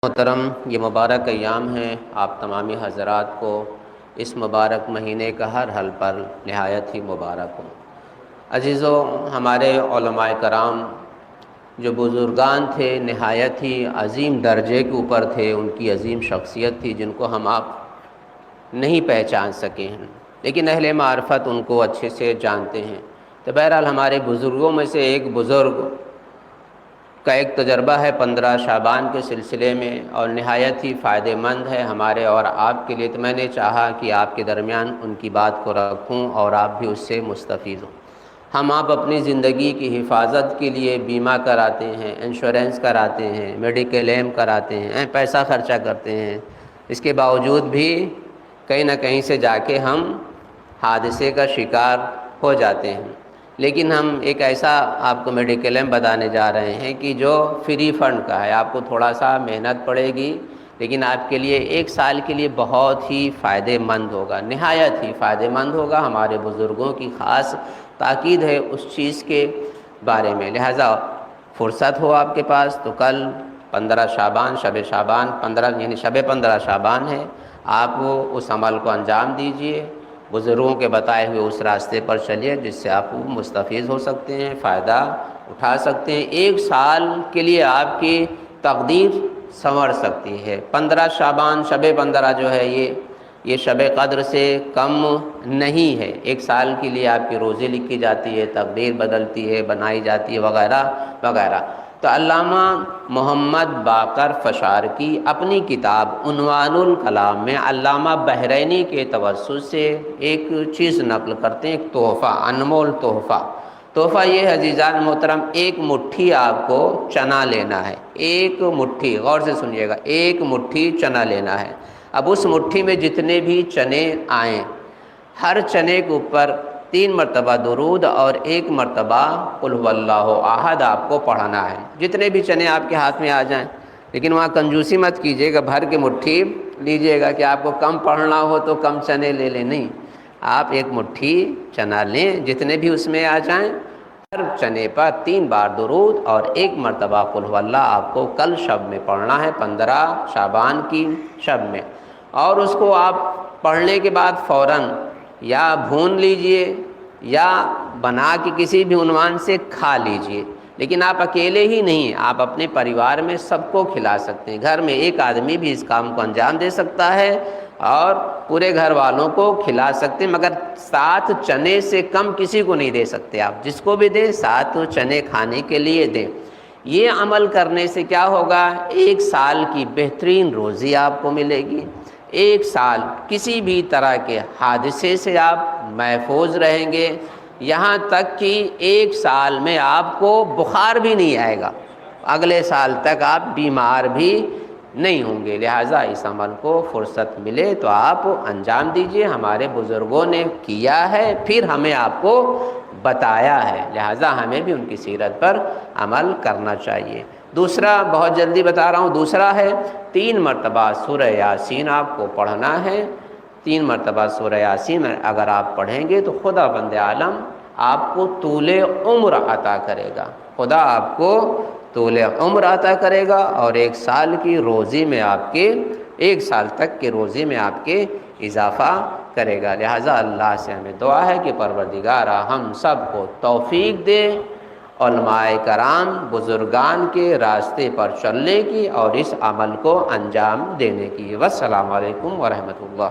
محترم، یہ مبارک ایام ہیں، آپ تمامی حضرات کو اس مبارک مہینے کا ہر حل پر نہایت ہی مبارک ہو۔ عزیزو، ہمارے علماء کرام جو بزرگان تھے نہایت ہی عظیم درجے کے اوپر تھے، ان کی عظیم شخصیت تھی جن کو ہم آپ نہیں پہچان سکے ہیں، لیکن اہل معرفت ان کو اچھے سے جانتے ہیں۔ تو بہرحال ہمارے بزرگوں میں سے ایک بزرگ کا ایک تجربہ ہے 15 شعبان کے سلسلے میں، اور نہایت ہی فائدہ مند ہے ہمارے اور آپ کے لیے۔ تو میں نے چاہا کہ آپ کے درمیان ان کی بات کو رکھوں اور آپ بھی اس سے مستفید ہوں۔ ہم آپ اپنی زندگی کی حفاظت کے لیے بیمہ کراتے ہیں، انشورنس کراتے ہیں، میڈیکل ایم کراتے ہیں، پیسہ خرچہ کرتے ہیں، اس کے باوجود بھی کہیں نہ کہیں سے جا کے ہم حادثے کا شکار ہو جاتے ہیں۔ لیکن ہم ایک ایسا آپ کو میڈیکل ایم بتانے جا رہے ہیں کہ جو فری فنڈ کا ہے، آپ کو تھوڑا سا محنت پڑے گی لیکن آپ کے لیے 1 سال کے لیے بہت ہی فائدہ مند ہوگا، نہایت ہی فائدہ مند ہوگا۔ ہمارے بزرگوں کی خاص تاکید ہے اس چیز کے بارے میں، لہٰذا فرصت ہو آپ کے پاس تو کل 15 شعبان، شب شعبان 15 یعنی شب 15 شعبان ہے، آپ اس عمل کو انجام دیجئے، بزرگوں کے بتائے ہوئے اس راستے پر چلیے جس سے آپ مستفید ہو سکتے ہیں، فائدہ اٹھا سکتے ہیں۔ 1 سال کے لیے آپ کی تقدیر سنور سکتی ہے۔ 15 شعبان شب 15 جو ہے یہ شب قدر سے کم نہیں ہے۔ 1 سال کے لیے آپ کی روزی لکھی جاتی ہے، تقدیر بدلتی ہے، بنائی جاتی ہے، وغیرہ وغیرہ۔ تو علامہ محمد باقر فشار کی اپنی کتاب عنوان الکلام میں علامہ بحرینی کے توسط سے ایک چیز نقل کرتے ہیں، ایک تحفہ، انمول تحفہ یہ ہے عزیزان محترم، 1 مٹھی آپ کو چنا لینا ہے۔ 1 مٹھی، غور سے سنیے گا، 1 مٹھی چنا لینا ہے۔ اب اس مٹھی میں جتنے بھی چنے آئیں، ہر چنے کے اوپر 3 مرتبہ درود اور 1 مرتبہ قل هو اللہ احد آپ کو پڑھنا ہے۔ جتنے بھی چنے آپ کے ہاتھ میں آ جائیں، لیکن وہاں کنجوسی مت کیجیے گا، بھر کے مٹھی لیجئے گا کہ آپ کو کم پڑھنا ہو تو کم چنے لے لیں، نہیں، آپ 1 مٹھی چنا لیں، جتنے بھی اس میں آ جائیں، ہر چنے پر 3 بار درود اور 1 مرتبہ قل هو اللہ آپ کو کل شب میں پڑھنا ہے، 15 شعبان کی شب میں۔ اور اس کو آپ پڑھنے کے بعد فوراً یا بھون لیجئے یا بنا کے کسی بھی عنوان سے کھا لیجئے، لیکن آپ اکیلے ہی نہیں، آپ اپنے پریوار میں سب کو کھلا سکتے ہیں۔ گھر میں 1 آدمی بھی اس کام کو انجام دے سکتا ہے اور پورے گھر والوں کو کھلا سکتے ہیں، مگر 7 چنے سے کم کسی کو نہیں دے سکتے۔ آپ جس کو بھی دیں 7 چنے کھانے کے لیے دیں۔ یہ عمل کرنے سے کیا ہوگا؟ 1 سال کی بہترین روزی آپ کو ملے گی، 1 سال کسی بھی طرح کے حادثے سے آپ محفوظ رہیں گے، یہاں تک کہ 1 سال میں آپ کو بخار بھی نہیں آئے گا، اگلے سال تک آپ بیمار بھی نہیں ہوں گے۔ لہٰذا اس عمل کو فرصت ملے تو آپ انجام دیجئے، ہمارے بزرگوں نے کیا ہے، پھر ہمیں آپ کو بتایا ہے، لہٰذا ہمیں بھی ان کی سیرت پر عمل کرنا چاہیے۔ دوسرا، بہت جلدی بتا رہا ہوں، دوسرا ہے 3 مرتبہ سورہ یاسین آپ کو پڑھنا ہے۔ 3 مرتبہ سورہ یاسین اگر آپ پڑھیں گے تو خدا بند عالم آپ کو طول عمر عطا کرے گا، خدا آپ کو طول عمر عطا کرے گا، اور 1 سال کی روزی میں آپ کے 1 سال تک کی روزی میں آپ کے اضافہ کرے گا۔ لہٰذا اللہ سے ہمیں دعا ہے کہ پروردگارا ہم سب کو توفیق دے علماء کرام بزرگان کے راستے پر چلنے کی اور اس عمل کو انجام دینے کی۔ والسلام علیکم ورحمۃ اللہ۔